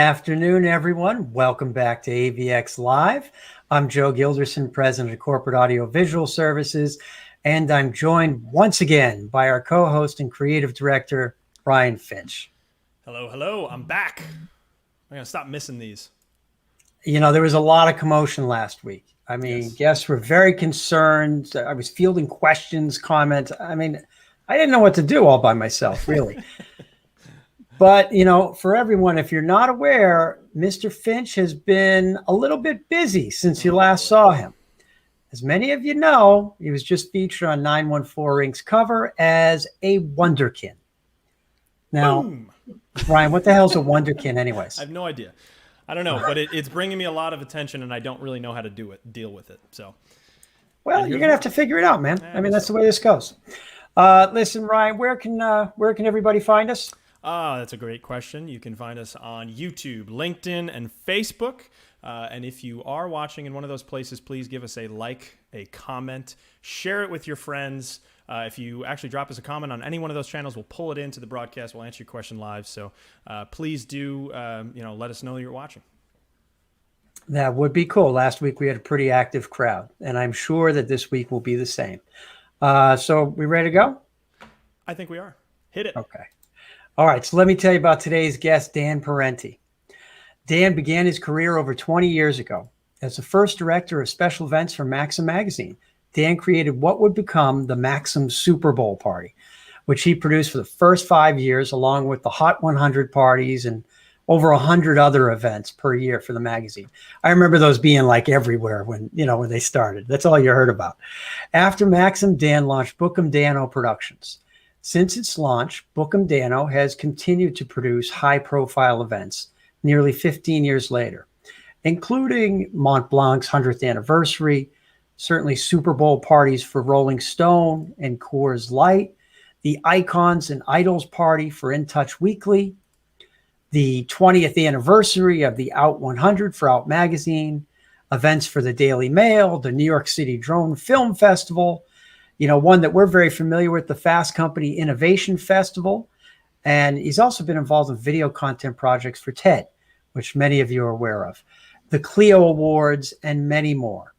afternoon, everyone. Welcome back to AVX Live. I'm Joe Gilderson, President of Corporate Audio Visual Services, and I'm joined once again by our co-host and creative director, Ryan Finch. Hello. I'm back. I'm going to stop missing these. You know, there was a lot of commotion last week. I mean, Yes. Guests were very concerned. I was fielding questions, comments. I mean, I didn't know what to do all by myself, really. But, you know, for everyone, if you're not aware, Mr. Finch has been a little bit busy since you last saw him. As many of you know, he was just featured on 914 Inc.'s cover as a Wonderkin. Now, Boom. Ryan, what the hell's a Wonderkin anyways? I have no idea. I don't know, but it's bringing me a lot of attention, and I don't really know how to deal with it. So, well, you're going to have to figure it out, man. I mean, that's the way this goes. Listen, Ryan, where can everybody find us? That's a great question. You can find us on YouTube, LinkedIn, and Facebook. And if you are watching in one of those places, please give us a like, a comment, share it with your friends. If you actually drop us a comment on any one of those channels, we'll pull it into the broadcast. We'll answer your question live. So please do, let us know you're watching. That would be cool. Last week we had a pretty active crowd, and I'm sure that this week will be the same. So we ready to go? I think we are. Hit it. Okay. All right, so let me tell you about today's guest, Dan Parente. Dan began his career over 20 years ago. As the first director of special events for Maxim Magazine, Dan created what would become the Maxim Super Bowl party, which he produced for the first 5 years, along with the Hot 100 parties and over 100 other events per year for the magazine. I remember those being like everywhere when they started. That's all you heard about. After Maxim, Dan launched Bookem Danno Productions. Since its launch, Bookem Danno has continued to produce high-profile events nearly 15 years later, including Mont Blanc's 100th anniversary, certainly Super Bowl parties for Rolling Stone and Coors Light, the Icons and Idols party for In Touch Weekly, the 20th anniversary of the Out 100 for Out Magazine, events for the DailyMail, the New York City Drone Film Festival, one that we're very familiar with, the Fast Company Innovation Festival. And he's also been involved in video content projects for TED, which many of you are aware of, the CLIO Awards, and many more.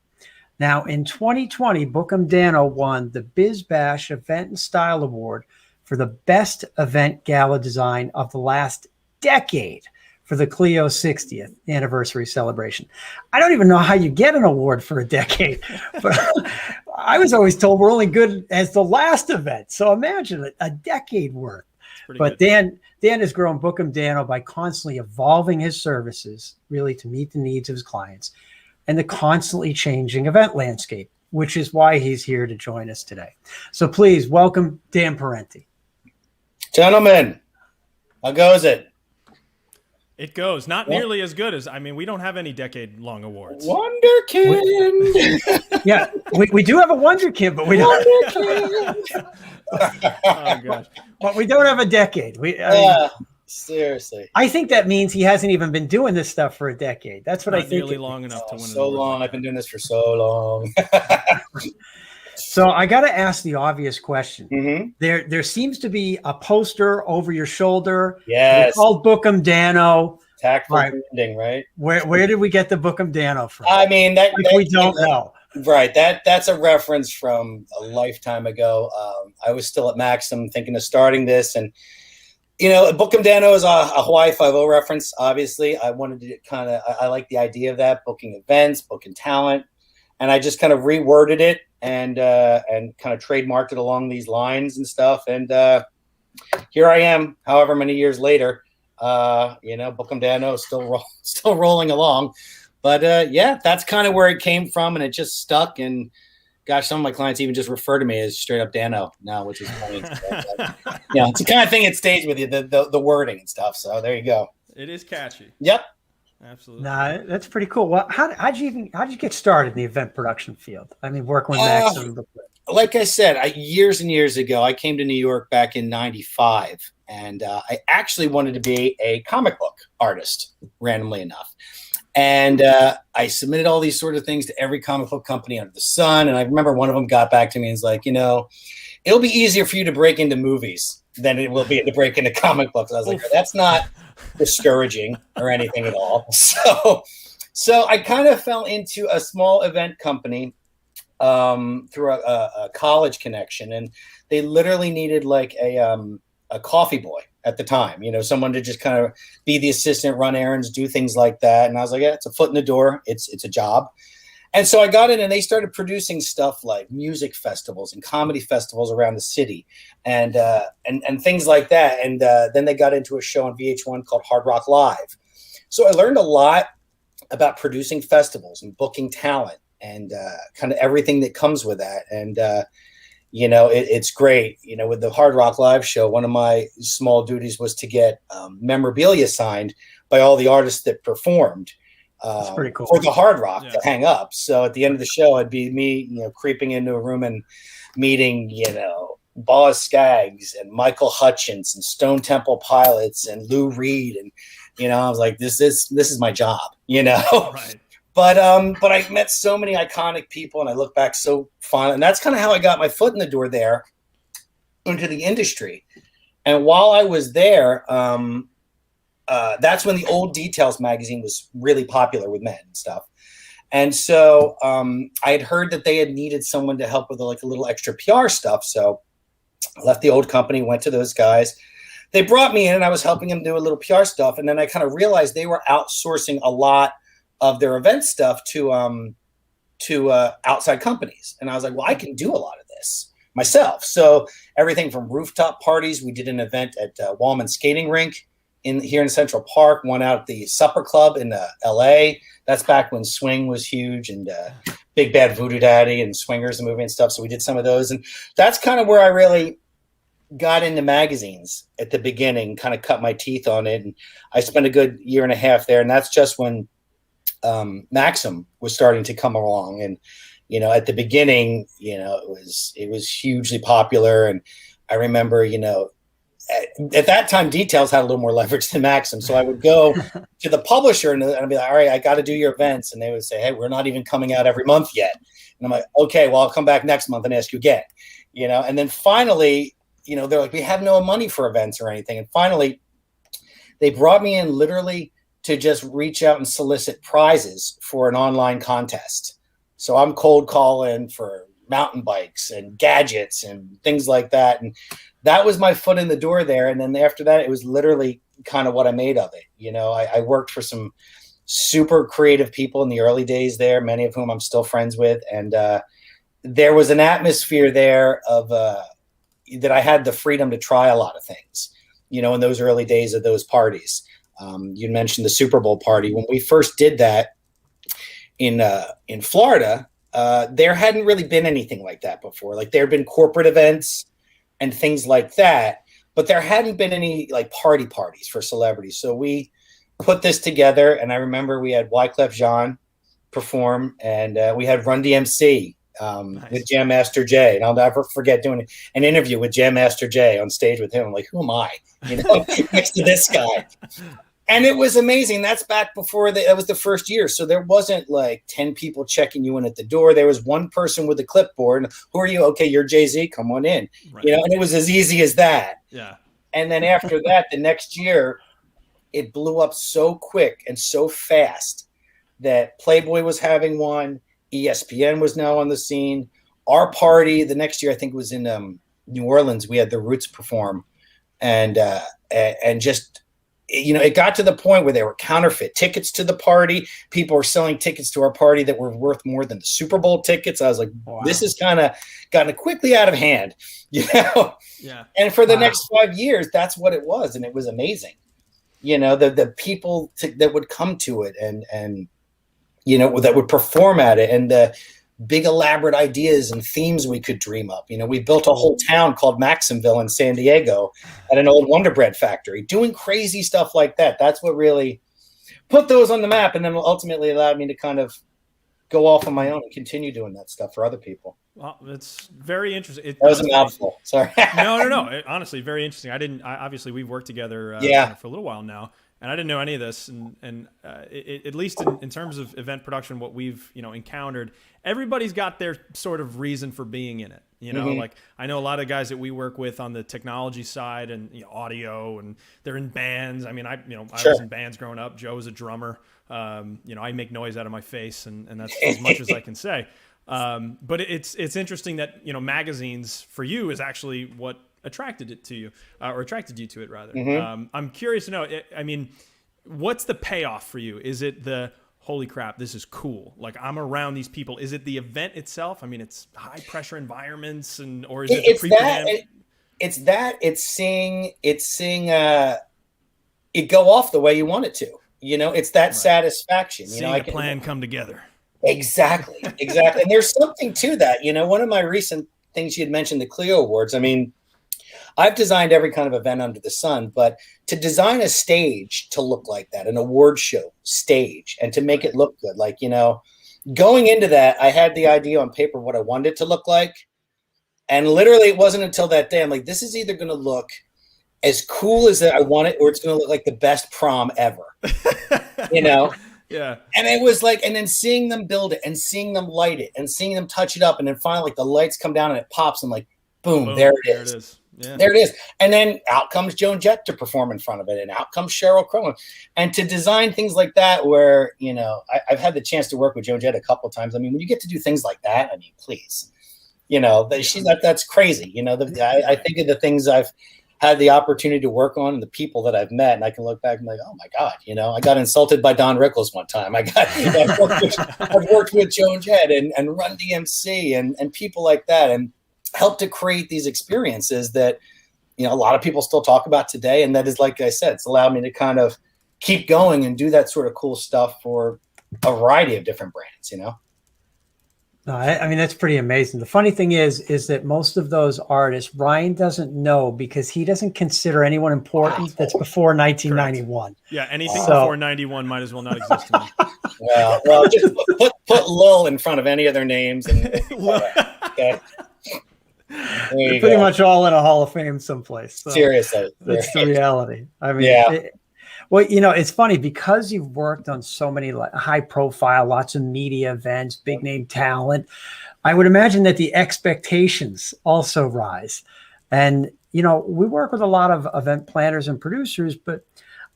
Now, in 2020, Bookem Danno won the Bizbash Event Style Award for the best event gala design of the last decade for the CLIO 60th anniversary celebration. I don't even know how you get an award for a decade, but I was always told we're only good as the last event. So imagine it, a decade worth. But good. Dan has grown Bookem Danno by constantly evolving his services, really to meet the needs of his clients and the constantly changing event landscape, which is why he's here to join us today. So please welcome Dan Parente. Gentlemen, how goes it? It goes. Not nearly as good as, we don't have any decade-long awards. Wonderkin. Yeah, we do have a Wonderkin, but we don't. Oh, gosh. But we don't have a decade. Seriously. I think that means he hasn't even been doing this stuff for a decade. That's what I think. Nearly long enough to win an so award. long. I've been doing this for so long. So I got to ask the obvious question. Mm-hmm. There seems to be a poster over your shoulder. Yes. It's called Bookem Danno. Tactful branding, right? Where did we get the Bookem Danno from? I mean, we don't know. Right. That's a reference from a lifetime ago. I was still at Maxim thinking of starting this, and Bookem Danno is a Hawaii 5-0 reference. Obviously, I wanted to I like the idea of that, booking events, booking talent, and I just kind of reworded it and kind of trademarked it along these lines and stuff. And here I am, however many years later. Bookem Danno is still rolling along. But that's kind of where it came from, and it just stuck. And gosh, some of my clients even just refer to me as straight up Danno now, which is funny. It's the kind of thing that stays with you, the wording and stuff. So there you go. It is catchy. Yep. Absolutely. Nah, that's pretty cool. Well, how'd you get started in the event production field? I mean, working with Maxim. Like I said, years and years ago, I came to New York back in '95, and I actually wanted to be a comic book artist, randomly enough. And I submitted all these sort of things to every comic book company under the sun. And I remember one of them got back to me and was like, it'll be easier for you to break into movies than it will be to break into comic books. I was like, that's not discouraging or anything at all. So I kind of fell into a small event company through a college connection, and they literally needed like a coffee boy at the time, someone to just kind of be the assistant, run errands, do things like that. And I was like, yeah, it's a foot in the door. It's a job. And so I got in, and they started producing stuff like music festivals and comedy festivals around the city, and things like that. And then they got into a show on VH1 called Hard Rock Live. So I learned a lot about producing festivals and booking talent and kind of everything that comes with that. And it's great. With the Hard Rock Live show, one of my small duties was to get memorabilia signed by all the artists that performed. That's pretty cool. For the Hard Rock to hang up. So at the end of the show, it'd be me, creeping into a room and meeting, Boz Scaggs and Michael Hutchence and Stone Temple Pilots and Lou Reed. And, I was like, this is my job, Right. But I met so many iconic people, and I look back so fondly. And that's kind of how I got my foot in the door there into the industry. And while I was there, that's when the Old Details magazine was really popular with men and stuff. And so I had heard that they had needed someone to help with a little extra PR stuff. So I left the old company, went to those guys. They brought me in, and I was helping them do a little PR stuff. And then I kind of realized they were outsourcing a lot of their event stuff to outside companies. And I was like, well, I can do a lot of this myself. So everything from rooftop parties. We did an event at Wallman Skating Rink here in Central Park, one out at the Supper Club in LA. That's back when swing was huge, and Big Bad Voodoo Daddy and Swingers, the movie and stuff. So we did some of those. And that's kind of where I really got into magazines at the beginning, kind of cut my teeth on it. And I spent a good year and a half there. And that's just when Maxim was starting to come along. And, at the beginning, it was hugely popular. And I remember, at that time, Details had a little more leverage than Maxim. So I would go to the publisher and I'd be like, all right, I got to do your events. And they would say, hey, we're not even coming out every month yet. And I'm like, okay, well, I'll come back next month and ask you again, and then finally, they're like, we have no money for events or anything. And finally, they brought me in literally to just reach out and solicit prizes for an online contest. So I'm cold calling for mountain bikes and gadgets and things like that. And that was my foot in the door there. And then after that, it was literally kind of what I made of it. I worked for some super creative people in the early days there, many of whom I'm still friends with. And there was an atmosphere there of that I had the freedom to try a lot of things, in those early days of those parties. You mentioned the Super Bowl party. When we first did that in Florida, there hadn't really been anything like that before. Like there had been corporate events and things like that, but there hadn't been any parties for celebrities. So we put this together, and I remember we had Wyclef Jean perform, and we had Run DMC nice. With Jam Master Jay. And I'll never forget doing an interview with Jam Master Jay on stage with him. I'm like, who am I? Next to this guy. And it was amazing. That's back before that was the first year. So there wasn't 10 people checking you in at the door. There was one person with a clipboard. Who are you? Okay, you're Jay-Z. Come on in. Right. And it was as easy as that. Yeah. And then after that, the next year, it blew up so quick and so fast that Playboy was having one. ESPN was now on the scene. Our party the next year, I think, was in New Orleans. We had the Roots perform, and just it got to the point where there were counterfeit tickets to the party. People were selling tickets to our party that were worth more than the Super Bowl tickets. I was like, wow. This has kind of gotten quickly out of hand, Yeah. And for the next 5 years, that's what it was, and it was amazing. The people that would come to it, and that would perform at it, and the big elaborate ideas and themes we could dream up. We built a whole town called Maximville in San Diego at an old Wonder Bread factory, doing crazy stuff like that. That's what really put those on the map, and then ultimately allowed me to kind of go off on my own and continue doing that stuff for other people. Well, it's very interesting. That was a mouthful. Sorry. No. Honestly, very interesting. Obviously, we've worked together for a little while now. and I didn't know any of this, and at least in terms of event production, what we've encountered, everybody's got their sort of reason for being in it. Like I know a lot of guys that we work with on the technology side and audio, and they're in bands. I mean, I was in bands growing up. Joe was a drummer. I make noise out of my face, and that's as much as I can say. But it's interesting that magazines for you is actually what attracted it to you, or attracted you to it rather. I'm curious to know. I mean, what's the payoff for you? Is it the holy crap, this is cool, like I'm around these people? Is it the event itself? I mean, it's high pressure environments, or is it the pre-planned? It's seeing it go off the way you want it to. It's that satisfaction. Seeing a plan come together. Exactly. And there's something to that. One of my recent things you had mentioned, the CLIO Awards. I mean, I've designed every kind of event under the sun, but to design a stage to look like that, an award show stage, and to make it look good, like, going into that, I had the idea on paper what I wanted it to look like. And literally it wasn't until that day, I'm like, this is either going to look as cool as I want it, or it's going to look like the best prom ever, Yeah. And it was like, and then seeing them build it and seeing them light it and seeing them touch it up. And then finally, like, the lights come down and it pops and like, boom, there it is. Yeah. There it is. And then out comes Joan Jett to perform in front of it. And out comes Cheryl Crow. And to design things like that, where, I've had the chance to work with Joan Jett a couple of times. I mean, when you get to do things like that, I mean, please, that's crazy. I think of the things I've had the opportunity to work on and the people that I've met, and I can look back and be like, oh my God, I got insulted by Don Rickles one time. I've worked with Joan Jett and Run DMC and people like that, and helped to create these experiences that, a lot of people still talk about today. And that is, like I said, it's allowed me to kind of keep going and do that sort of cool stuff for a variety of different brands, No, I mean, that's pretty amazing. The funny thing is that most of those artists, Ryan doesn't know, because he doesn't consider anyone important that's before 1991. Correct. Yeah, anything before 91 might as well not exist to me. Well, just put Lil in front of any of their names. And okay. They're pretty much all in a Hall of Fame someplace. So seriously. That's the reality. I mean, it's funny, because you've worked on so many high profile, lots of media events, big name talent. I would imagine that the expectations also rise. And, we work with a lot of event planners and producers, but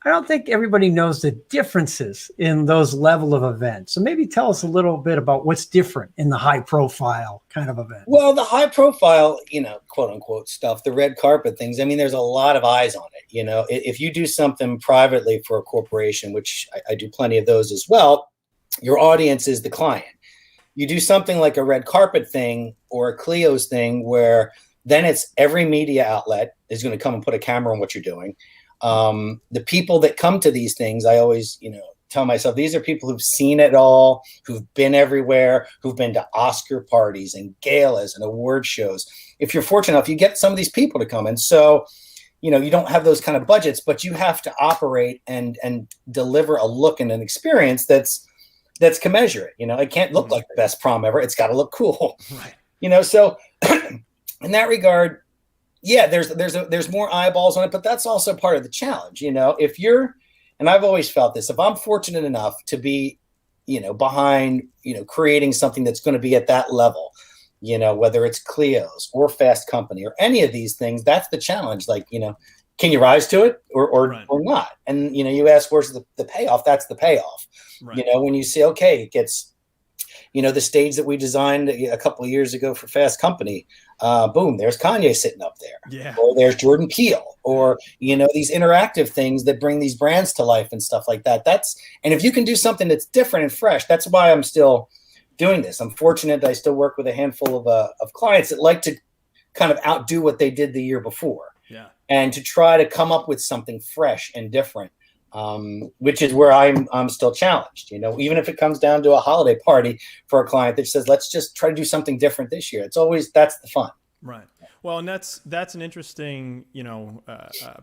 I don't think everybody knows the differences in those level of events. So maybe tell us a little bit about what's different in the high profile kind of event. Well, the high profile, quote unquote stuff, the red carpet things. I mean, there's a lot of eyes on it. If you do something privately for a corporation, which I do plenty of those as well, your audience is the client. You do something like a red carpet thing or a CLIO's thing, where then it's every media outlet is going to come and put a camera on what you're doing. The people that come to these things, I always, tell myself, these are people who've seen it all, who've been everywhere, who've been to Oscar parties and galas and award shows. If you're fortunate enough, you get some of these people to come. And so, you don't have those kind of budgets, but you have to operate and deliver a look and an experience that's commensurate. It can't look like the best prom ever. It's got to look cool. Right. So in that regard, yeah, there's more eyeballs on it, but that's also part of the challenge. If you're, and I've always felt this, if I'm fortunate enough to be, behind, creating something that's going to be at that level, whether it's CLIO's or Fast Company or any of these things, that's the challenge. Like, can you rise to it or not? And, you ask, where's the payoff? That's the payoff. Right. When you say, okay, it gets, the stage that we designed a couple of years ago for Fast Company, boom, there's Kanye sitting up there. Yeah. Or there's Jordan Peele, or, these interactive things that bring these brands to life and stuff like that. And if you can do something that's different and fresh, that's why I'm still doing this. I'm fortunate that I still work with a handful of clients that like to kind of outdo what they did the year before. Yeah. And to try to come up with something fresh and different. Which is where I'm still challenged, even if it comes down to a holiday party for a client that says, let's just try to do something different this year. That's the fun. Right. Well, and that's an interesting,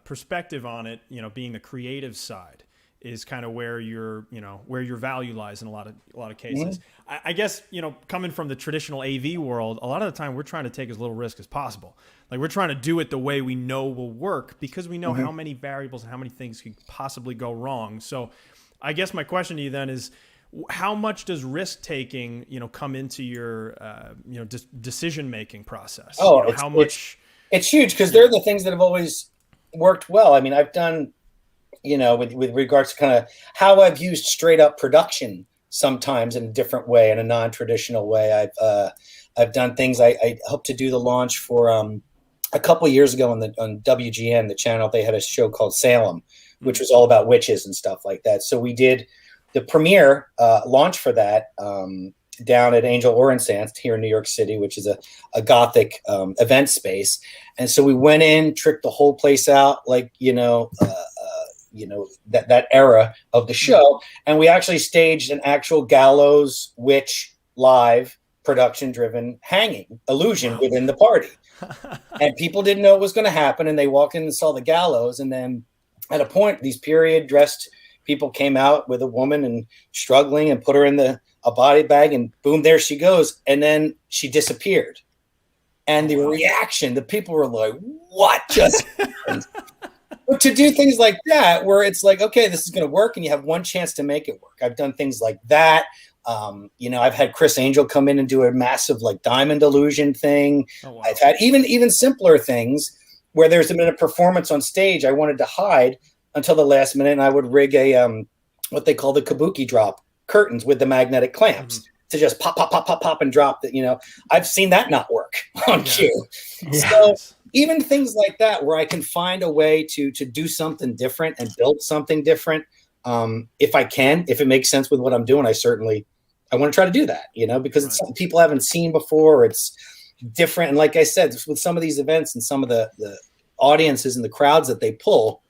perspective on it, being the creative side, is kind of where where your value lies in a lot of cases. I guess, coming from the traditional AV world, a lot of the time we're trying to take as little risk as possible. Like, we're trying to do it the way we know will work, because we know how many variables and how many things could possibly go wrong. So I guess my question to you then is, how much does risk taking, come into your, decision-making process? Oh, how much? It's huge, because they're the things that have always worked well. I mean, I've done, with regards to kind of how I've used straight up production sometimes in a different way, in a non-traditional way. I've done things. I helped to do the launch for a couple of years ago on WGN, the channel. They had a show called Salem, which was all about witches and stuff like that. So we did the premiere launch for that down at Angel Orange here in New York City, which is a Gothic event space. And so we went in, tricked the whole place out, like, that era of the show. And we actually staged an actual gallows witch live production driven hanging illusion within the party. And people didn't know what was going to happen. And they walked in and saw the gallows. And then at a point, these period dressed people came out with a woman and struggling, and put her in a body bag, and boom, there she goes. And then she disappeared. And the reaction, the people were like, what just happened? But to do things like that, where it's like, okay, this is going to work, and you have one chance to make it work. I've done things like that. I've had Chris Angel come in and do a massive like diamond illusion thing. Oh, wow. I've had even simpler things where there's been a performance on stage I wanted to hide until the last minute, and I would rig a what they call the kabuki drop curtains with the magnetic clamps to just pop, pop, pop, pop, pop, and drop that. I've seen that not work on cue. Yes. So even things like that, where I can find a way to do something different and build something different. If it makes sense with what I'm doing, I want to try to do that, because it's something people haven't seen before. It's different. And like I said, with some of these events and some of the audiences and the crowds that they pull,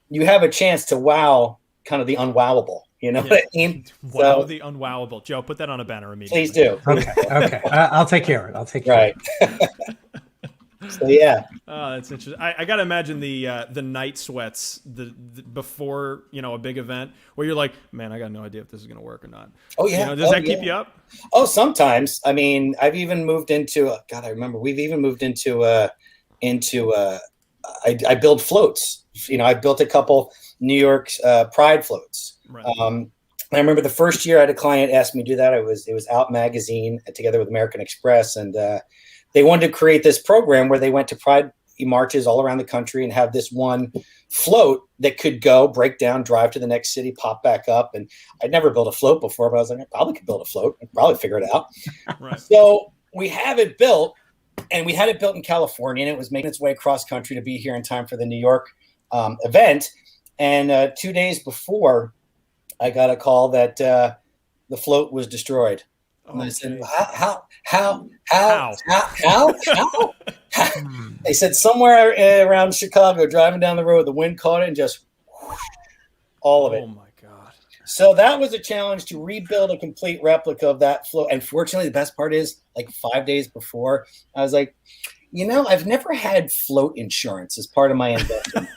you have a chance to wow kind of the unwowable. You know what I mean? Wow, the unwowable. Joe, put that on a banner immediately. Please do. Okay. I'll take care of it. Right. So yeah. That's interesting. I gotta imagine the night sweats before a big event where you're like, man, I got no idea if this is gonna work or not. Oh yeah. Does that keep you up? Oh, sometimes. I mean, I've even moved into God. I remember we've even moved into I build floats. I built a couple New York Pride floats. Right. I remember the first year I had a client ask me to do that. It was Out Magazine together with American Express, and they wanted to create this program where they went to Pride marches all around the country and have this one float that could go, break down, drive to the next city, pop back up. And I'd never built a float before, but I was like, I probably could build a float. I'd probably figure it out. Right. So we have it built, and we had it built in California, and it was making its way across country to be here in time for the New York event. And 2 days before, I got a call that the float was destroyed. And I said, how? They said somewhere around Chicago, driving down the road, the wind caught it and just whoosh, all of it. Oh my God. So that was a challenge to rebuild a complete replica of that float. And fortunately, the best part is, like 5 days before, I was like, I've never had float insurance as part of my investment.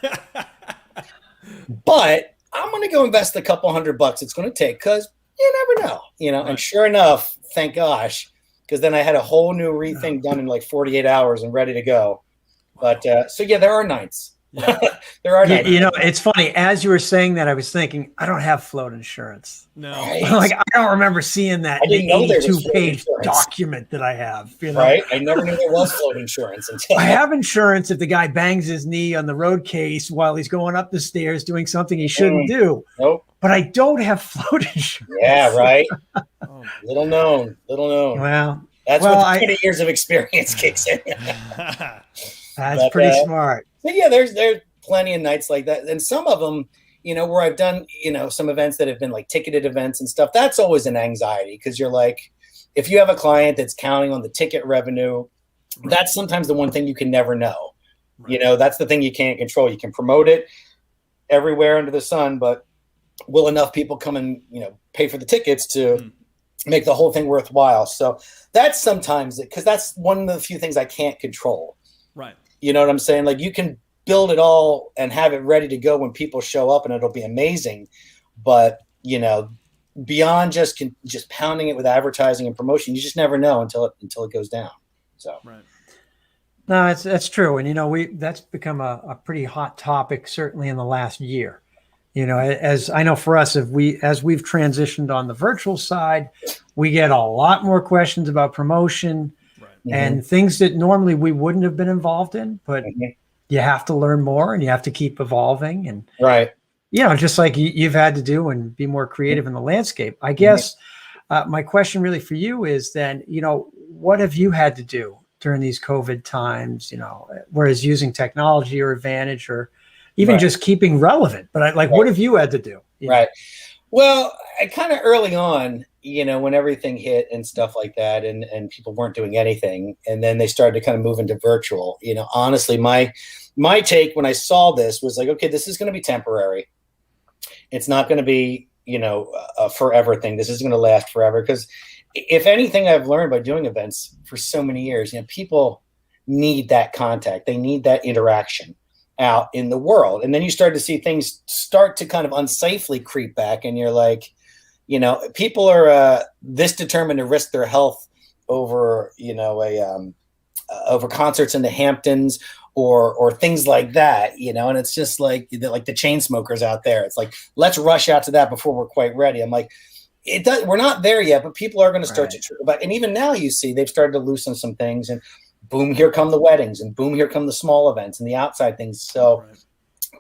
But I'm going to go invest a couple $100 it's going to take, because you never know, Right. And sure enough, thank gosh, because then I had a whole new rethink done in like 48 hours and ready to go. But so yeah, there are nights. Yeah. There are nights. It's funny. As you were saying that, I was thinking, I don't have float insurance. No, right? Like, I don't remember seeing that 82-page document that I have. Right? I never knew there was float insurance until I have insurance if the guy bangs his knee on the road case while he's going up the stairs doing something he shouldn't do. Nope. But I don't have float insurance. Yeah, right. Little known. Well, that's what 20 years of experience kicks in. That's pretty smart. So yeah, there's plenty of nights like that, and some of them, where I've done, some events that have been like ticketed events and stuff. That's always an anxiety, because you're like, if you have a client that's counting on the ticket revenue, that's sometimes the one thing you can never know. Right. That's the thing you can't control. You can promote it everywhere under the sun, but will enough people come and pay for the tickets to make the whole thing worthwhile? So that's sometimes because that's one of the few things I can't control. Right. You know what I'm saying? Like, you can build it all and have it ready to go when people show up, and it'll be amazing. but beyond just pounding it with advertising and promotion, you just never know until it goes down. So Right. No, that's true. And, that's become a pretty hot topic, certainly in the last year. As I know for us, as we've transitioned on the virtual side, we get a lot more questions about promotion and things that normally we wouldn't have been involved in, but you have to learn more and you have to keep evolving. And, just like you've had to do and be more creative in the landscape. I guess my question really for you is then, what have you had to do during these COVID times, whereas using technology or advantage or even just keeping relevant, but what have you had to do? Right. Well, I kind of early on, when everything hit and stuff like that, and people weren't doing anything, and then they started to kind of move into virtual, honestly, my take when I saw this was like, okay, this is going to be temporary. It's not going to be, a forever thing. This isn't going to last forever. Because if anything I've learned by doing events for so many years, people need that contact. They need that interaction out in the world. And then you start to see things start to kind of unsafely creep back. And you're like, people are this determined to risk their health over, over concerts in the Hamptons or things like that, and it's just like the chain smokers out there. It's like, let's rush out to that before we're quite ready. I'm like, we're not there yet, but people are going to start to trip about. And even now you see they've started to loosen some things, and boom, here come the weddings, and boom, here come the small events and the outside things. So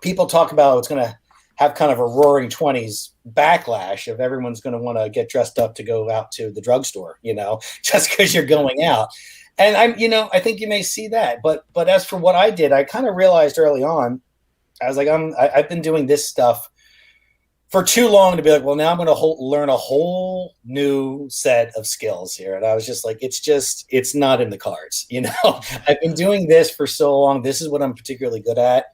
people talk about it's going to have kind of a roaring 20s backlash of everyone's going to want to get dressed up to go out to the drugstore, just because you're going out. And I think you may see that, but as for what I did, I kind of realized early on, I was like, I've been doing this stuff for too long to be like, well, now I'm going to learn a whole new set of skills here. And I was just like, it's not in the cards. I've been doing this for so long. This is what I'm particularly good at.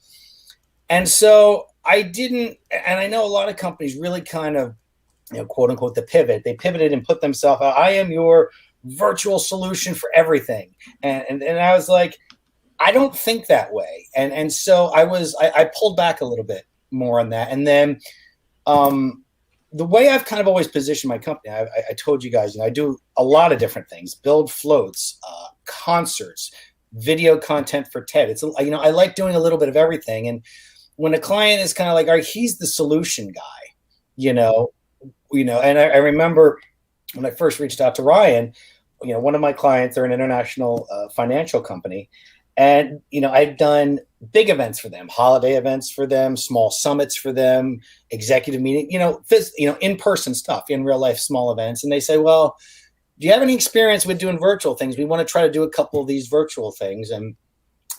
And so I didn't, and I know a lot of companies really kind of, quote unquote, the pivot. They pivoted and put themselves out. I am your virtual solution for everything. And I was like, I don't think that way. And so I pulled back a little bit more on that. And then the way I've kind of always positioned my company, I told you guys, I do a lot of different things, build floats, concerts, video content for TED. It's, I like doing a little bit of everything. And when a client is kind of like, all right, he's the solution guy, and I remember when I first reached out to Ryan, one of my clients, they're an international financial company. And, I'd done big events for them, holiday events for them, small summits for them, executive meeting, in-person stuff, in real life, small events. And they say, well, do you have any experience with doing virtual things? We want to try to do a couple of these virtual things. And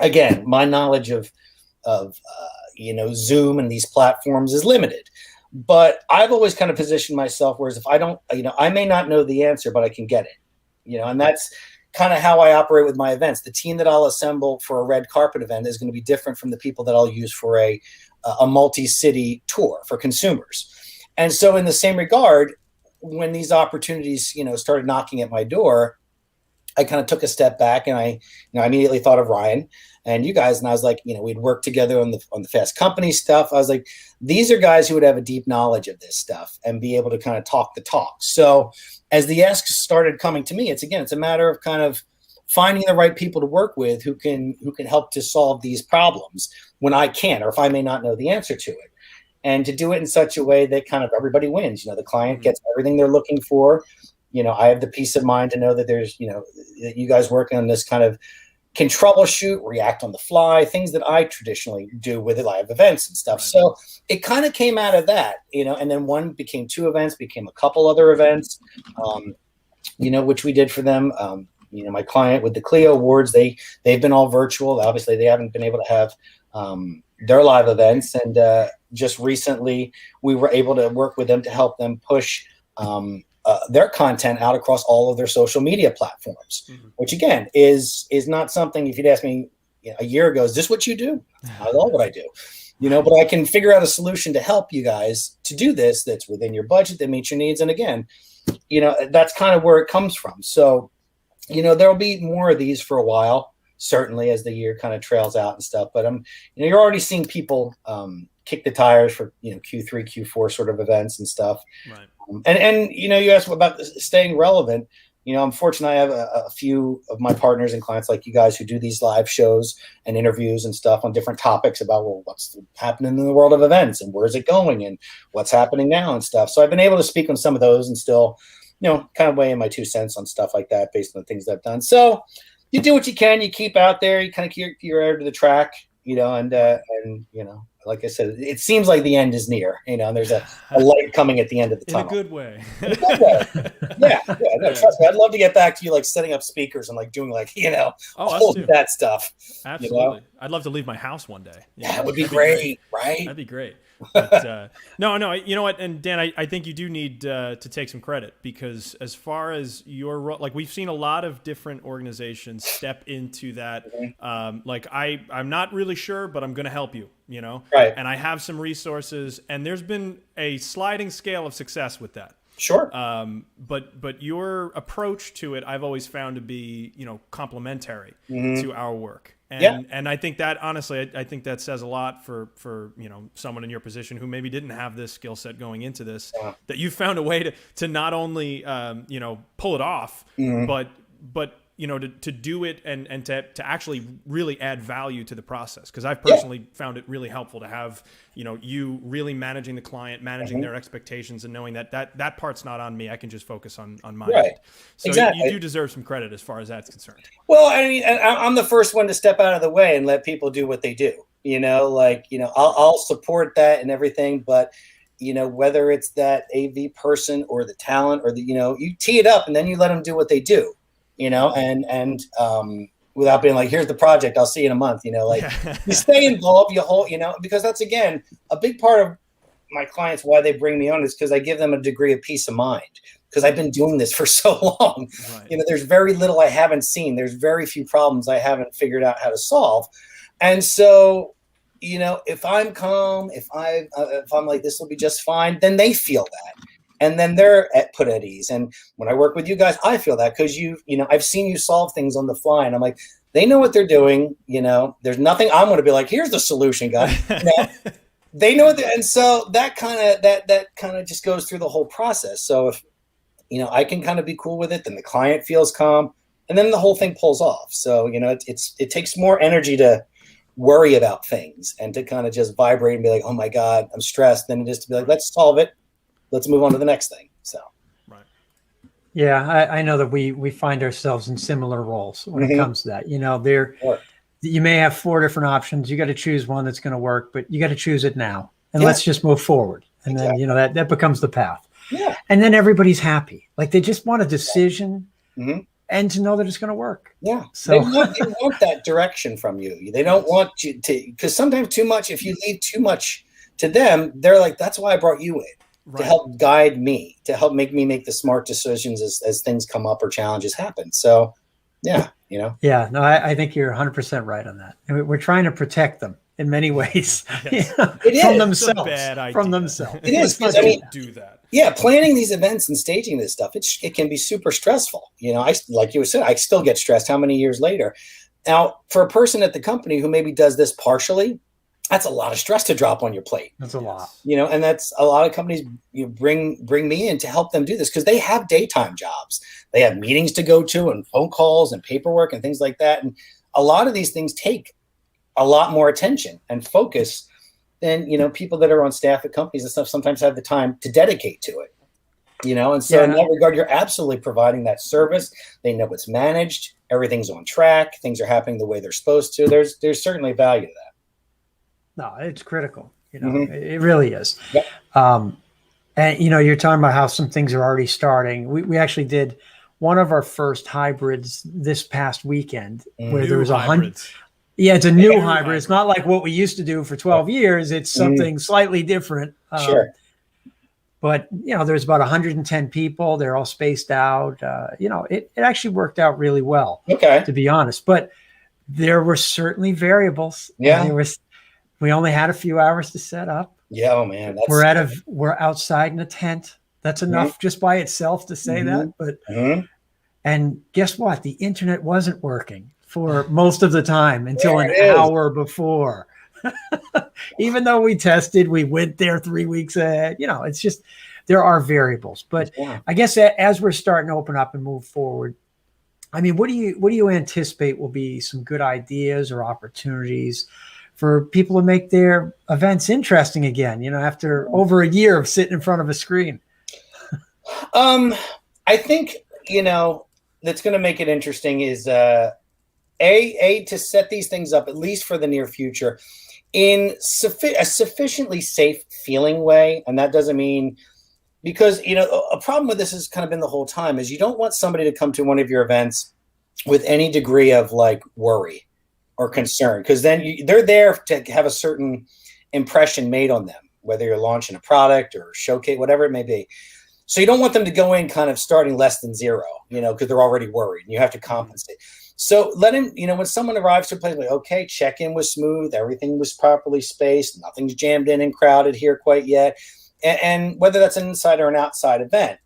again, my knowledge of Zoom and these platforms is limited. But I've always kind of positioned myself, whereas if I don't, I may not know the answer, but I can get it, and that's kind of how I operate with my events. The team that I'll assemble for a red carpet event is going to be different from the people that I'll use for a multi-city tour for consumers. And so in the same regard, when these opportunities, started knocking at my door, I kind of took a step back and I immediately thought of Ryan and you guys. And I was like, we'd worked together on the Fast Company stuff. I was like, these are guys who would have a deep knowledge of this stuff and be able to kind of talk the talk. So as the asks started coming to me, it's a matter of kind of finding the right people to work with who can help to solve these problems when I can, or if I may not know the answer to it. And to do it in such a way that kind of everybody wins. The client gets everything they're looking for. I have the peace of mind to know that there's, that you guys working on this kind of can troubleshoot, react on the fly, things that I traditionally do with live events and stuff. Right. So it kind of came out of that, and then one became 2 events, became a couple other events, which we did for them. My client with the CLIO awards, they've been all virtual. Obviously they haven't been able to have their live events. And just recently we were able to work with them to help them push their content out across all of their social media platforms, which again is not something, if you'd asked me a year ago, is this what you do? I love what I do, but I can figure out a solution to help you guys to do this that's within your budget, that meets your needs. And again, that's kind of where it comes from. So, there'll be more of these for a while, certainly as the year kind of trails out and stuff. But you're already seeing people kick the tires for Q3, Q4 sort of events and stuff. Right. And you asked about staying relevant. I'm fortunate I have a few of my partners and clients like you guys who do these live shows and interviews and stuff on different topics about, well, what's happening in the world of events and where's it going and what's happening now and stuff. So I've been able to speak on some of those and still, kind of weigh in my 2 cents on stuff like that based on the things I've done. So you do what you can, you keep out there, you kind of keep your ear to the track, and like I said, it seems like the end is near, and there's a light coming at the end of the tunnel. In a good way. In a good way. Yeah. No, trust me. I'd love to get back to you, like setting up speakers and like doing all that stuff. Absolutely. I'd love to leave my house one day. Yeah, it would be great, right? That'd be great. But, no, you know what? And Dan, I think you do need to take some credit, because as far as your role, like we've seen a lot of different organizations step into that. Like I'm not really sure, but I'm going to help you, Right. And I have some resources, and there's been a sliding scale of success with that. Sure. But your approach to it, I've always found to be, complementary to our work. And I think that, honestly, I think that says a lot for someone in your position who maybe didn't have this skill set going into this, that you found a way to not only, pull it off, but to do it and to actually really add value to the process. Because I've personally found it really helpful to have, you really managing the client, managing their expectations, and knowing that part's not on me. I can just focus on my end. So exactly. You do deserve some credit as far as that's concerned. Well, I mean, I'm the first one to step out of the way and let people do what they do. I'll support that and everything, but whether it's that AV person or the talent or you tee it up and then you let them do what they do. And without being like, here's the project, I'll see you in a month, you stay involved, you hold, because that's, again, a big part of my clients, why they bring me on is because I give them a degree of peace of mind, because I've been doing this for so long. Right. There's very little I haven't seen. There's very few problems I haven't figured out how to solve. And so, if I'm calm, if I'm like, this will be just fine, then they feel that. And then they're put at ease. And when I work with you guys, I feel that because I've seen you solve things on the fly, and I'm like, they know what they're doing. There's nothing I'm going to be like, here's the solution, guys. They know what and so that kind of just goes through the whole process. So if I can kind of be cool with it, then the client feels calm, and then the whole thing pulls off. So it takes more energy to worry about things and to kind of just vibrate and be like, oh my God, I'm stressed, than it is to be like, let's solve it. Let's move on to the next thing. So, right. Yeah, I know that we find ourselves in similar roles when it comes to that. You may have 4 different options. You got to choose one that's going to work, but you got to choose it now, and let's just move forward. And then that becomes the path. Yeah. And then everybody's happy. Like they just want a decision and to know that it's going to work. Yeah. So they want that direction from you. They don't want you to, because sometimes too much. If you leave too much to them, they're like, that's why I brought you in. Right. To help guide me, to help make me make the smart decisions as things come up or challenges happen. So, Yeah, I think you're 100% right on that. And we're trying to protect them in many ways. Yes. From themselves. It's a bad idea. From themselves. It is. Do that. Yeah, planning these events and staging this stuff, it can be super stressful. Like you said, I still get stressed how many years later. Now, for a person at the company who maybe does this partially, that's a lot of stress to drop on your plate. That's a lot. And that's a lot of companies bring me in to help them do this because they have daytime jobs. They have meetings to go to and phone calls and paperwork and things like that. And a lot of these things take a lot more attention and focus than, people that are on staff at companies and stuff sometimes have the time to dedicate to it. And so in that regard, you're absolutely providing that service. They know it's managed. Everything's on track. Things are happening the way they're supposed to. There's certainly value to that. No, it's critical. It really is. Yep. And you're talking about how some things are already starting. We actually did one of our first hybrids this past weekend where there was 100. Yeah, it's a new hybrid. It's not like what we used to do for 12 years. It's something slightly different. Sure. But, there's about 110 people. They're all spaced out. It actually worked out really well, to be honest. But there were certainly variables. Yeah. We only had a few hours to set up. Yeah, oh man. We're outside in a tent. That's enough just by itself to say that. But and guess what? The internet wasn't working for most of the time until an hour before. Even though we tested, we went there 3 weeks ahead. You know, it's just, there are variables. But I guess as we're starting to open up and move forward, I mean, what do you anticipate will be some good ideas or opportunities for people to make their events interesting again, you know, after over a year of sitting in front of a screen? I think, you know, that's going to make it interesting is to set these things up, at least for the near future, in a sufficiently safe feeling way. And that doesn't mean, because, you know, a problem with this has kind of been the whole time is you don't want somebody to come to one of your events with any degree of like worry or concern, because then they're there to have a certain impression made on them, whether you're launching a product or showcase, whatever it may be. So you don't want them to go in kind of starting less than zero, you know, because they're already worried and you have to compensate. So let him, you know, when someone arrives to a place, like, okay, check-in was smooth, everything was properly spaced, nothing's jammed in and crowded here quite yet. And whether that's an inside or an outside event,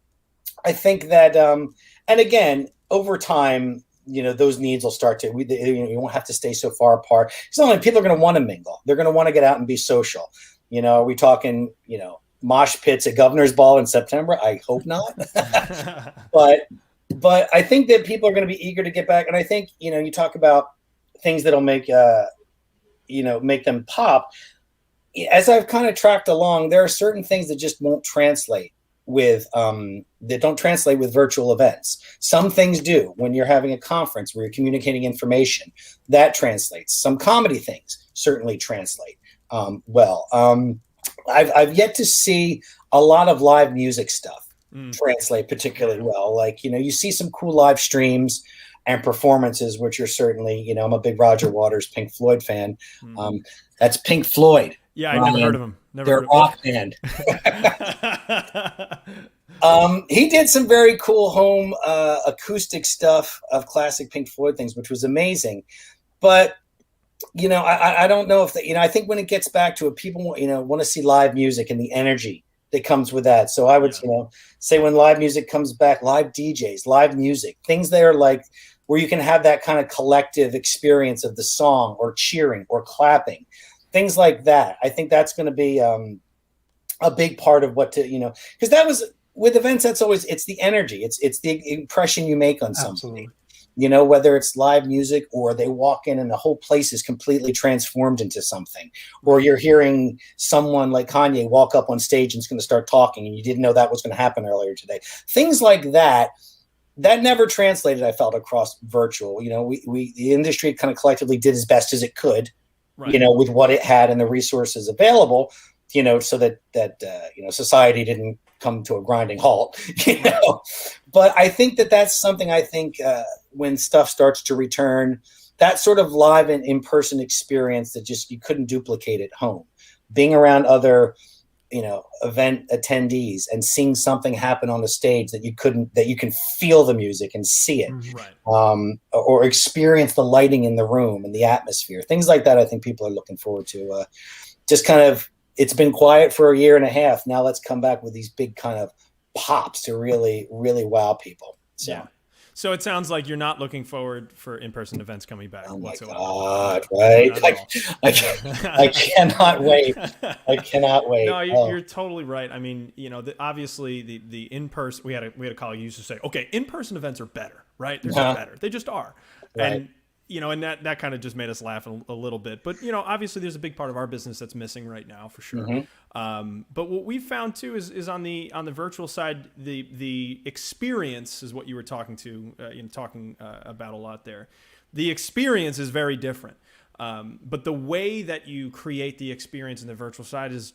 I think that, and again, over time, you know, those needs will start to, you won't have to stay so far apart. It's not like people are going to want to mingle. They're going to want to get out and be social. You know, are we talking, you know, mosh pits at Governor's Ball in September? I hope not. But I think that people are going to be eager to get back. And I think, you know, you talk about things that'll make, you know, make them pop. As I've kind of tracked along, there are certain things that just won't translate with, that don't translate with virtual events. Some things do. When you're having a conference where you're communicating information, that translates. Some comedy things certainly translate well. I've yet to see a lot of live music stuff translate particularly well. Like, you know, you see some cool live streams and performances, which are certainly, you know, I'm a big Roger Waters Pink Floyd fan. That's Pink Floyd. Yeah, I never heard of him. They're a rock band. He did some very cool home acoustic stuff of classic Pink Floyd things, which was amazing. But, you know, I don't know if that, you know, I think when it gets back to it, people, you know, want to see live music and the energy that comes with that. So I would, you know, say when live music comes back, live DJs, live music, things that are like where you can have that kind of collective experience of the song or cheering or clapping, things like that. I think that's going to be a big part of what to, you know, because that was with events, that's always, it's the energy. It's the impression you make on something. Absolutely. You know, whether it's live music or they walk in and the whole place is completely transformed into something, or you're hearing someone like Kanye walk up on stage and is going to start talking and you didn't know that was going to happen earlier today. Things like that, that never translated, I felt, across virtual. You know, the industry kind of collectively did as best as it could, right, you know, with what it had and the resources available, you know, so that you know, society didn't come to a grinding halt, you know. But I think that that's something, I think when stuff starts to return, that sort of live and in-person experience that just you couldn't duplicate at home, being around other, you know, event attendees and seeing something happen on the stage that you couldn't, that you can feel the music and see it, right, or experience the lighting in the room and the atmosphere, things like that. I think people are looking forward to just kind of, it's been quiet for a year and a half. Now let's come back with these big kind of pops to really, really wow people. So. Yeah. So it sounds like you're not looking forward for in-person events coming back. Oh my God, right? I cannot wait. I cannot wait. No, you're totally right. I mean, you know, obviously the in-person, we had a colleague who used to say, okay, in-person events are better, right? They're just better. They just are. Right. And, you know, and that kind of just made us laugh a little bit. But, you know, obviously there's a big part of our business that's missing right now for sure. Mm-hmm. But what we've found too is on the virtual side, the experience is what you were talking about a lot there. The experience is very different. But the way that you create the experience in the virtual side is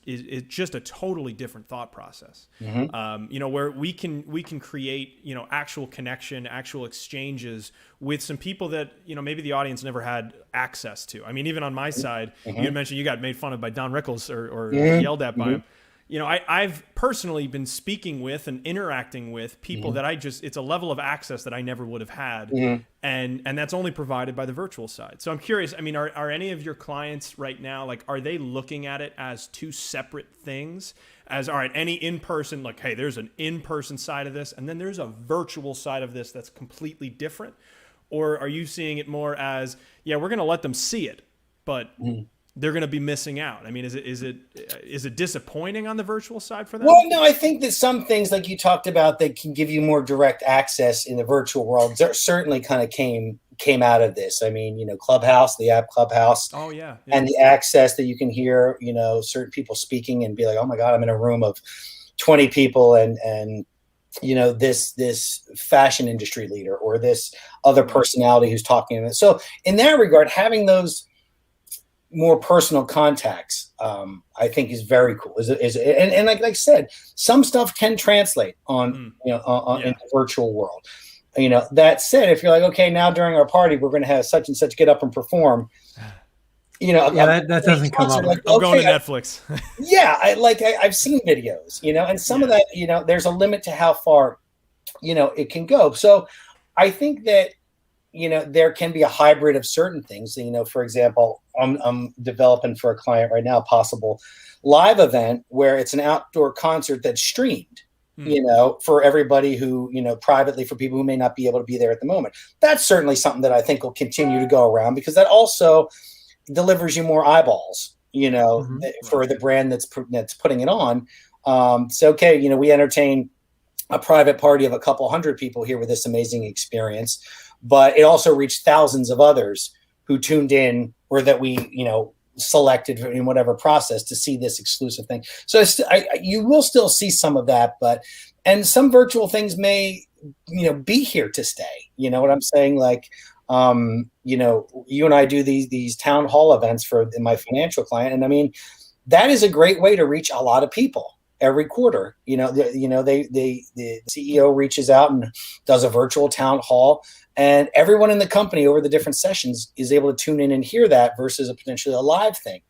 just a totally different thought process. Mm-hmm. You know, where we can create, you know, actual connection, actual exchanges with some people that, you know, maybe the audience never had access to. I mean, even on my side, mm-hmm, you had mentioned you got made fun of by Don Rickles or mm-hmm, yelled at by him. You know, I've personally been speaking with and interacting with people mm-hmm, that it's a level of access that I never would have had. Mm-hmm. And that's only provided by the virtual side. So I'm curious, I mean, are any of your clients right now, like, are they looking at it as two separate things? As, all right, any in-person, like, hey, there's an in-person side of this, and then there's a virtual side of this that's completely different? Or are you seeing it more as, yeah, we're going to let them see it, but they're going to be missing out? I mean, is it disappointing on the virtual side for them? Well, no, I think that some things like you talked about that can give you more direct access in the virtual world certainly kind of came out of this. I mean, Clubhouse, the app Clubhouse. Oh yeah. And the access that you can hear, certain people speaking and be like, oh my God, I'm in a room of 20 people and this fashion industry leader or this other personality who's talking. So in that regard, having those more personal contacts, I think is very cool. And like I said, some stuff can translate in the virtual world. That said, if you're like, okay, now during our party, we're going to have such and such get up and perform. That doesn't come up. Like, I'm going to Netflix. I've seen videos, and some of that, there's a limit to how far, it can go. So I think that, there can be a hybrid of certain things. For example, I'm developing for a client right now a possible live event where it's an outdoor concert that's streamed, for everybody who, privately, for people who may not be able to be there at the moment. That's certainly something that I think will continue to go around, because that also delivers you more eyeballs, for the brand that's putting it on. So, okay, we entertain a private party of a couple hundred people here with this amazing experience, but it also reached thousands of others who tuned in or that we, selected in whatever process to see this exclusive thing. So you will still see some of that, and some virtual things may, be here to stay. You know what I'm saying? Like, you and I do these town hall events for my financial client. And I mean, that is a great way to reach a lot of people every quarter. The CEO reaches out and does a virtual town hall, and everyone in the company over the different sessions is able to tune in and hear that versus potentially a live thing.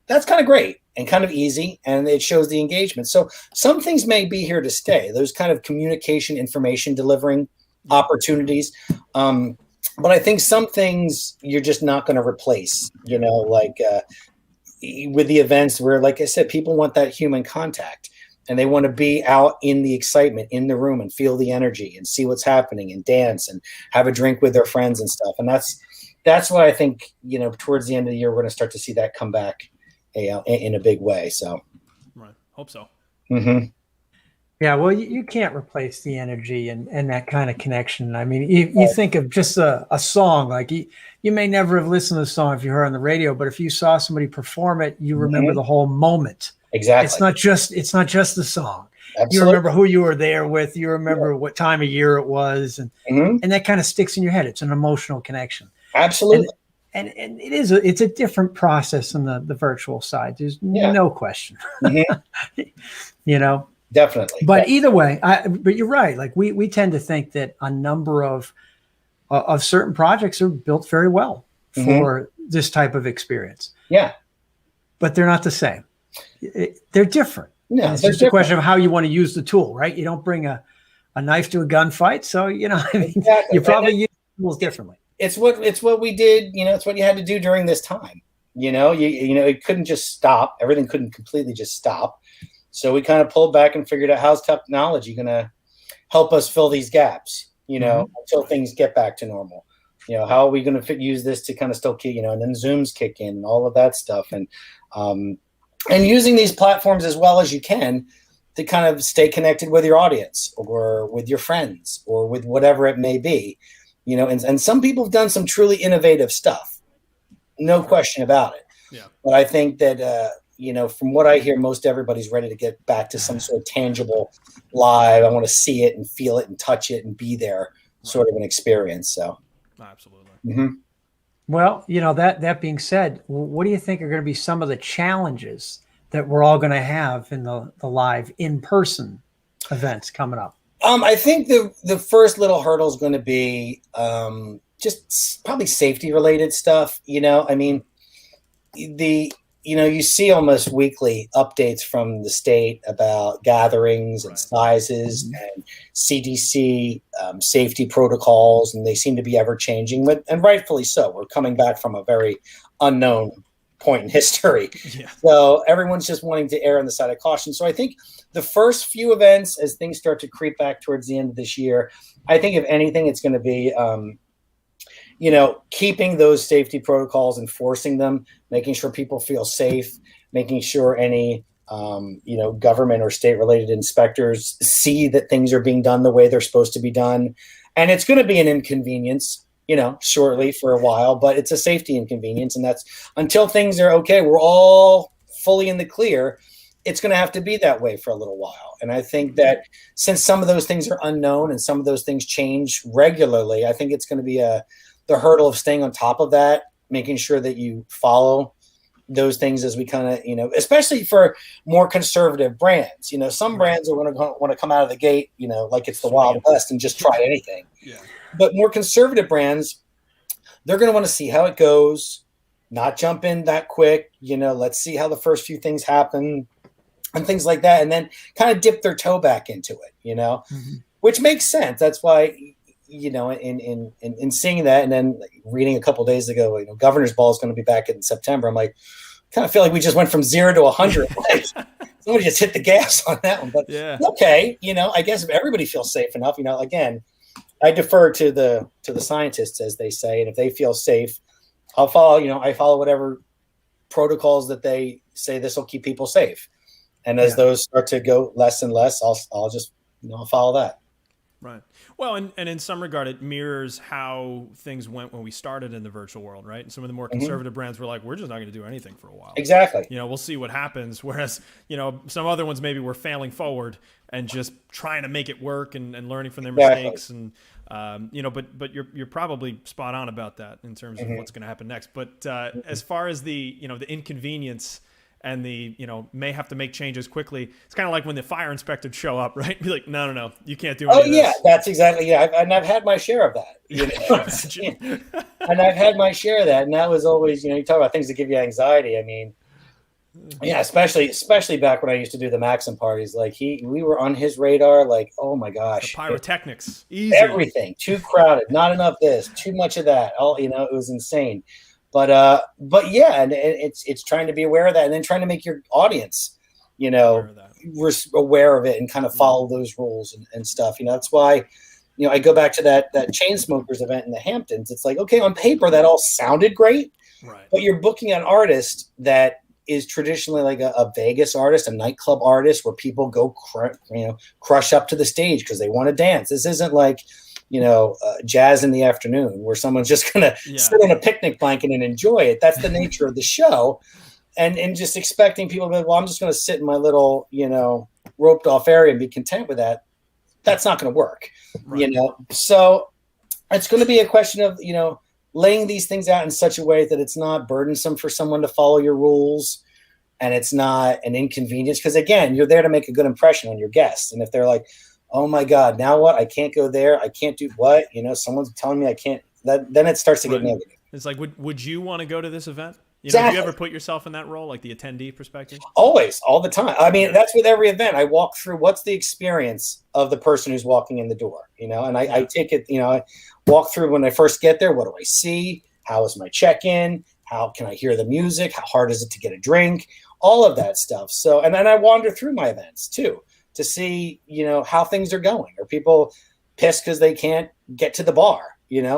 That's kind of great and kind of easy, and it shows the engagement. So some things may be here to stay. Those kind of communication, information delivering opportunities. But I think some things you're just not going to replace, with the events where, like I said, people want that human contact and they want to be out in the excitement in the room and feel the energy and see what's happening and dance and have a drink with their friends and stuff. And that's what I think, towards the end of the year, we're going to start to see that come back in a big way. So, right. Hope so. Mm-hmm. Yeah, well, you can't replace the energy and that kind of connection. I mean, you think of just a song, like you may never have listened to the song if you heard on the radio, but if you saw somebody perform it, you remember the whole moment. Exactly. It's not just the song. Absolutely. You remember who you were there with. You remember what time of year it was, and that kind of sticks in your head. It's an emotional connection. Absolutely. And it's a different process than the virtual side. There's no question. Definitely. But either way, but you're right. Like we tend to think that a number of certain projects are built very well for this type of experience. Yeah. But they're not the same. They're different. Yeah, it's just a question of how you want to use the tool, right? You don't bring a knife to a gunfight. So, you probably use tools differently. It's what we did. It's what you had to do during this time. It couldn't just stop. Everything couldn't completely just stop. So we kind of pulled back and figured out how's technology going to help us fill these gaps, until things get back to normal. How are we going to use this to kind of still kick, and then Zooms kick in and all of that stuff. And using these platforms as well as you can to kind of stay connected with your audience or with your friends or with whatever it may be, and some people have done some truly innovative stuff. No question about it. Yeah. But I think that, from what I hear, most everybody's ready to get back to some sort of tangible live. I want to see it and feel it and touch it and be there sort of an experience. So. Absolutely. Mm-hmm. Well, that being said, what do you think are going to be some of the challenges that we're all going to have in the live in-person events coming up? I think the first little hurdle is going to be just probably safety related stuff. I mean, you see almost weekly updates from the state about gatherings and sizes and CDC safety protocols, and they seem to be ever changing, and rightfully so. We're coming back from a very unknown point in history. Yeah. So everyone's just wanting to err on the side of caution. So I think the first few events, as things start to creep back towards the end of this year, I think if anything, it's going to be keeping those safety protocols, enforcing them, making sure people feel safe, making sure any government or state related inspectors see that things are being done the way they're supposed to be done. And it's going to be an inconvenience, shortly for a while, but it's a safety inconvenience. And that's until things are okay, we're all fully in the clear. It's going to have to be that way for a little while. And I think that since some of those things are unknown and some of those things change regularly, I think it's going to be the hurdle of staying on top of that, making sure that you follow those things as we kind of, especially for more conservative brands. Some brands are going to want to come out of the gate, like it's the Wild West and just try anything. Yeah. But more conservative brands, they're going to want to see how it goes, not jump in that quick. Let's see how the first few things happen and things like that, and then kind of dip their toe back into it. Which makes sense. That's why, in seeing that, and then reading a couple of days ago, Governor's Ball is going to be back in September. I'm like, kind of feel like we just went from 0 to 100. Somebody just hit the gas on that one. But okay, I guess if everybody feels safe enough, again, I defer to the scientists, as they say, and if they feel safe, I'll follow. I follow whatever protocols that they say this will keep people safe. And as those start to go less and less, I'll just I'll follow that. Right. Well, and in some regard, it mirrors how things went when we started in the virtual world, right? And some of the more conservative brands were like, we're just not going to do anything for a while. Exactly. We'll see what happens. Whereas, some other ones maybe were failing forward and just trying to make it work and learning from their mistakes. And, but you're probably spot on about that in terms of what's going to happen next. But as far as the inconvenience and the, may have to make changes quickly. It's kind of like when the fire inspectors show up, right? Be like, no, you can't do anything. Oh, yeah, that's exactly, and I've had my share of that, and I've had my share of that. And that was always, you talk about things that give you anxiety. I mean, especially back when I used to do the Maxim parties, like we were on his radar, like, oh my gosh. The pyrotechnics, easy. Everything, too crowded, not enough this, too much of that. It was insane. But yeah, and it's trying to be aware of that, and then trying to make your audience, aware of it and kind of follow those rules and stuff. That's why, I go back to that Chainsmokers event in the Hamptons. It's like, okay, on paper that all sounded great, right? But you're booking an artist that is traditionally like a Vegas artist, a nightclub artist, where people go crush up to the stage because they want to dance. This isn't like jazz in the afternoon where someone's just going to sit on a picnic blanket and enjoy it. That's the nature of the show. And just expecting people to be like, well, I'm just going to sit in my little, roped off area and be content with that. That's not going to work, right. So it's going to be a question of, laying these things out in such a way that it's not burdensome for someone to follow your rules and it's not an inconvenience. Because again, you're there to make a good impression on your guests. And if they're like, oh my God, now what? I can't go there. I can't do what? Someone's telling me I can't. Then it starts to get negative. It's like, would you want to go to this event? Exactly. Do you ever put yourself in that role, like the attendee perspective? Always, all the time. I mean, that's with every event. I walk through what's the experience of the person who's walking in the door, and I take it, I walk through when I first get there. What do I see? How is my check-in? How can I hear the music? How hard is it to get a drink? All of that stuff. So, and then I wander through my events too, to see, how things are going. Are people pissed because they can't get to the bar?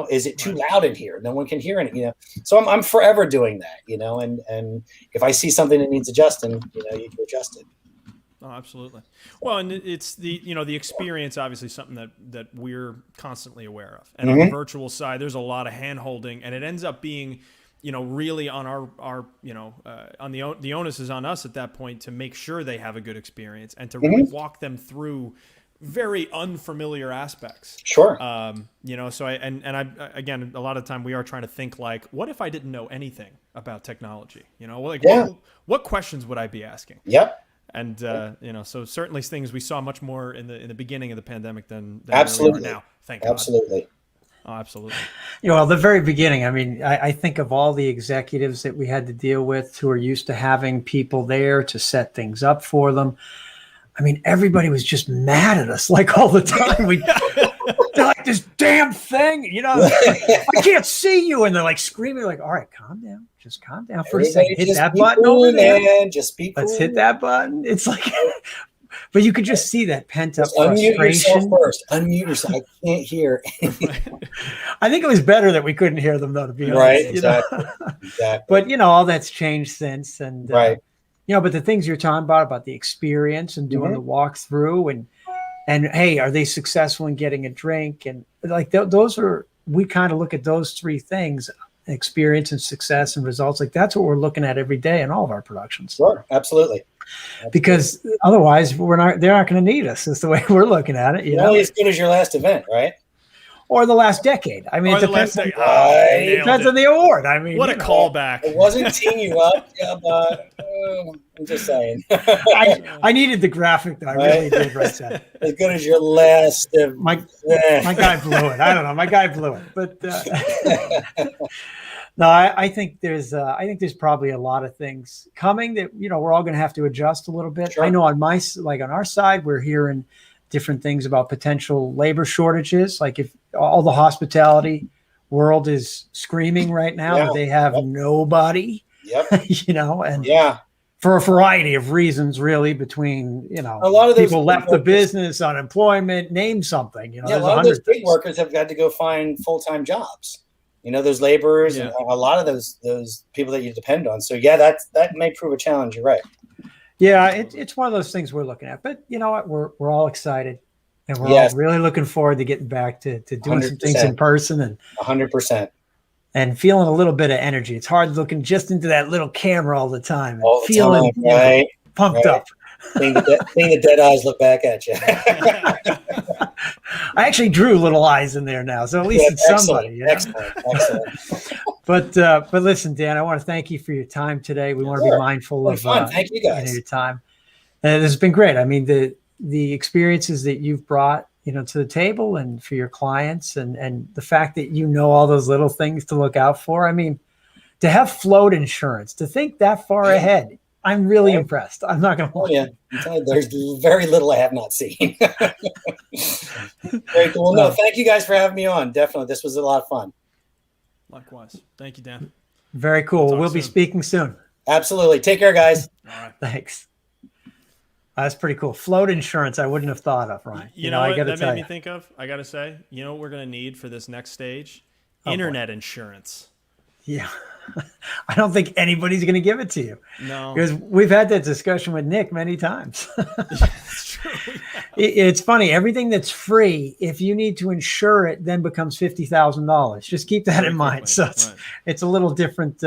Is it too loud in here? No one can hear it, So I'm forever doing that, and if I see something that needs adjusting, you can adjust it. Oh, absolutely. Well, and it's the, the experience, obviously something that we're constantly aware of. And on the virtual side, there's a lot of hand holding, and it ends up being, really on our on the onus is on us at that point to make sure they have a good experience and to really walk them through very unfamiliar aspects. Sure. So I again, a lot of the time we are trying to think like, what if I didn't know anything about technology? What questions would I be asking? Yep. And so certainly things we saw much more in the beginning of the pandemic than absolutely we are now. Thank God. Absolutely. Oh, absolutely. The very beginning, I mean, I think of all the executives that we had to deal with who are used to having people there to set things up for them. I mean, everybody was just mad at us like all the time. They're like, this damn thing, I can't see you. And they're like screaming, like, all right, calm down. Just calm down for a second. Hit that button over there. Just be cool. Let's hit that button. It's like, but you could just see that pent up Just unmute yourself frustration. first. Unmute yourself. I can't hear. I think it was better that we couldn't hear them, though, to be honest. Right, you know? exactly. But all that's changed since, and Right. but the things you're talking about the experience and doing the walkthrough, and hey, are they successful in getting a drink? And like those are, we kind of look at those three things: experience and success and results. Like that's what we're looking at every day in all of our productions. Sure, absolutely. Because otherwise, they're not going to need us. Is the way we're looking at it. You're only as good as your last event, right? Or the last decade. I mean, it depends on the award. I mean, what a callback. It wasn't teeing you up, but I'm just saying. I needed the graphic, though. I really did right there. As good as your last. My guy blew it. I don't know. My guy blew it. But no, I think there's probably a lot of things coming that we're all going to have to adjust a little bit. Sure. I know on our side, we're hearing different things about potential labor shortages. Like if all the hospitality world is screaming right now that they have nobody, and for a variety of reasons, really, between, a lot of those people left the business, unemployment, name something, a lot of those gig workers have got to go find full-time jobs, those laborers and a lot of those people that you depend on. So that may prove a challenge. You're right. Yeah, it's one of those things we're looking at, but you know what? We're all excited, and we're all really looking forward to getting back to doing 100%. Some things in person, and 100%, and feeling a little bit of energy. It's hard looking just into that little camera all the time, and feeling pumped up. Seeing the dead eyes look back at you. I actually drew little eyes in there now, so at least it's somebody. Excellent. But listen, Dan, I want to thank you for your time today. We want to be mindful of thank you guys. Your time. And this has been great. I mean, the experiences that you've brought, to the table, and for your clients, and the fact that all those little things to look out for. I mean, to have float insurance, to think that far ahead. I'm really impressed. I'm not going to lie. Yeah, there's very little I have not seen. Very cool. No, thank you guys for having me on. Definitely, this was a lot of fun. Likewise. Thank you, Dan. Very cool. We'll be speaking soon. Absolutely. Take care, guys. All right. Thanks. That's pretty cool. Float insurance, I wouldn't have thought of, Ryan. You know what that made me think of? I got to say, what we're going to need for this next stage? Internet insurance. Yeah. I don't think anybody's going to give it to you. No. Because we've had that discussion with Nick many times. That's true. It's funny. Everything that's free, if you need to insure it, then becomes $50,000. Just keep that in mind. So it's a little different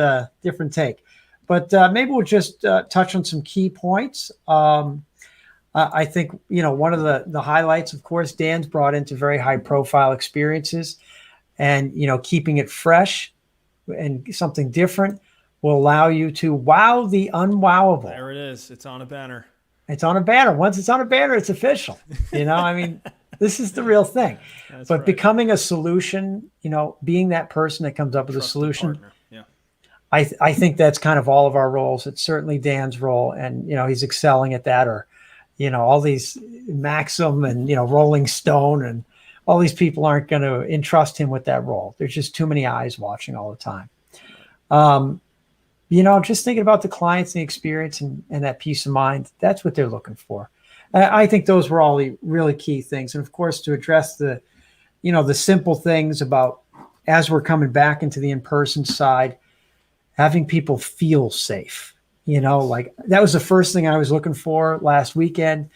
take. But maybe we'll just touch on some key points. I think, one of the highlights, of course, Dan's brought into very high profile experiences, and, keeping it fresh and something different will allow you to wow the unwowable. There it is. It's on a banner. It's on a banner. Once it's on a banner, it's official. I mean, this is the real thing. But becoming a solution, being that person that comes up with a solution. Partner. Yeah. I think that's kind of all of our roles. It's certainly Dan's role, and he's excelling at that. Or, all these Maxim and Rolling Stone and all these people aren't going to entrust him with that role. There's just too many eyes watching all the time. Just thinking about the clients and the experience and that peace of mind, that's what they're looking for. I think those were all the really key things. And of course, to address the simple things about, as we're coming back into the in-person side, having people feel safe, like that was the first thing I was looking for last weekend.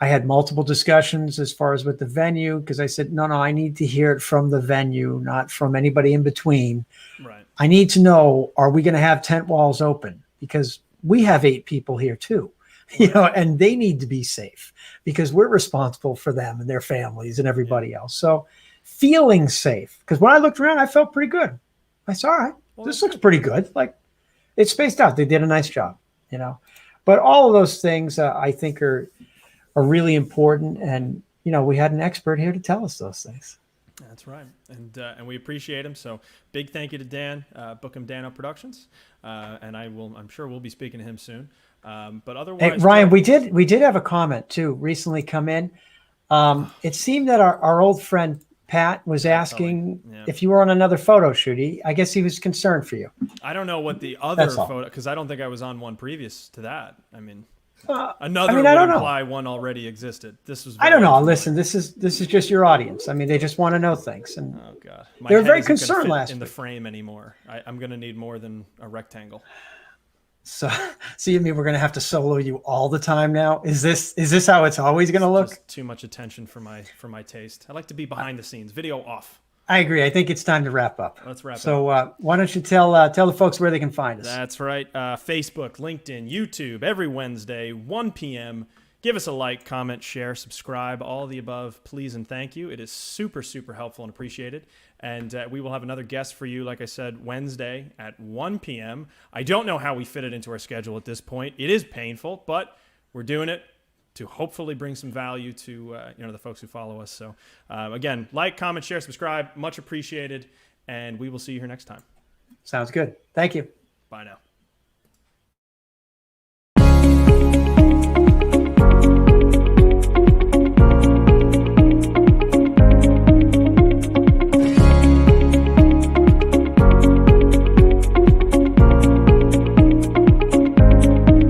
I had multiple discussions as far as with the venue, because I said, no, I need to hear it from the venue, not from anybody in between. Right. I need to know, are we going to have tent walls open? Because we have 8 people here too, and they need to be safe because we're responsible for them and their families and everybody else. So feeling safe, because when I looked around, I felt pretty good. I said, all right, this looks pretty good. Like, it's spaced out. They did a nice job, but all of those things I think are really important. And, we had an expert here to tell us those things. That's right. And we appreciate him. So big thank you to Dan, Bookem Danno Productions. And I'm sure we'll be speaking to him soon. But otherwise, hey, Ryan, we did have a comment too recently come in. It seemed that our old friend Pat was asking if you were on another photo shoot. I guess he was concerned for you. I don't know what the other photo, because I don't think I was on one previous to that. I mean, Another I mean, I would don't know. imply one already existed. This was. I don't very know. unfamiliar. Listen, this is just your audience. I mean, they just want to know things, and Oh God, they were head very isn't gonna concerned fit last in the week. frame anymore. I'm going to need more than a rectangle. So you mean we're going to have to solo you all the time now? Is this how it's always going to look? Just too much attention for my taste. I like to be behind the scenes, video off. I agree. I think it's time to wrap up. Let's wrap it So up. why don't you tell the folks where they can find us? That's right. Facebook, LinkedIn, YouTube, every Wednesday, 1 p.m. Give us a like, comment, share, subscribe, all of the above, please and thank you. It is super, super helpful and appreciated. And we will have another guest for you, like I said, Wednesday at 1 p.m. I don't know how we fit it into our schedule at this point. It is painful, but we're doing it to hopefully bring some value to the folks who follow us. So again, like, comment, share, subscribe, much appreciated. And we will see you here next time. Sounds good. Thank you. Bye now.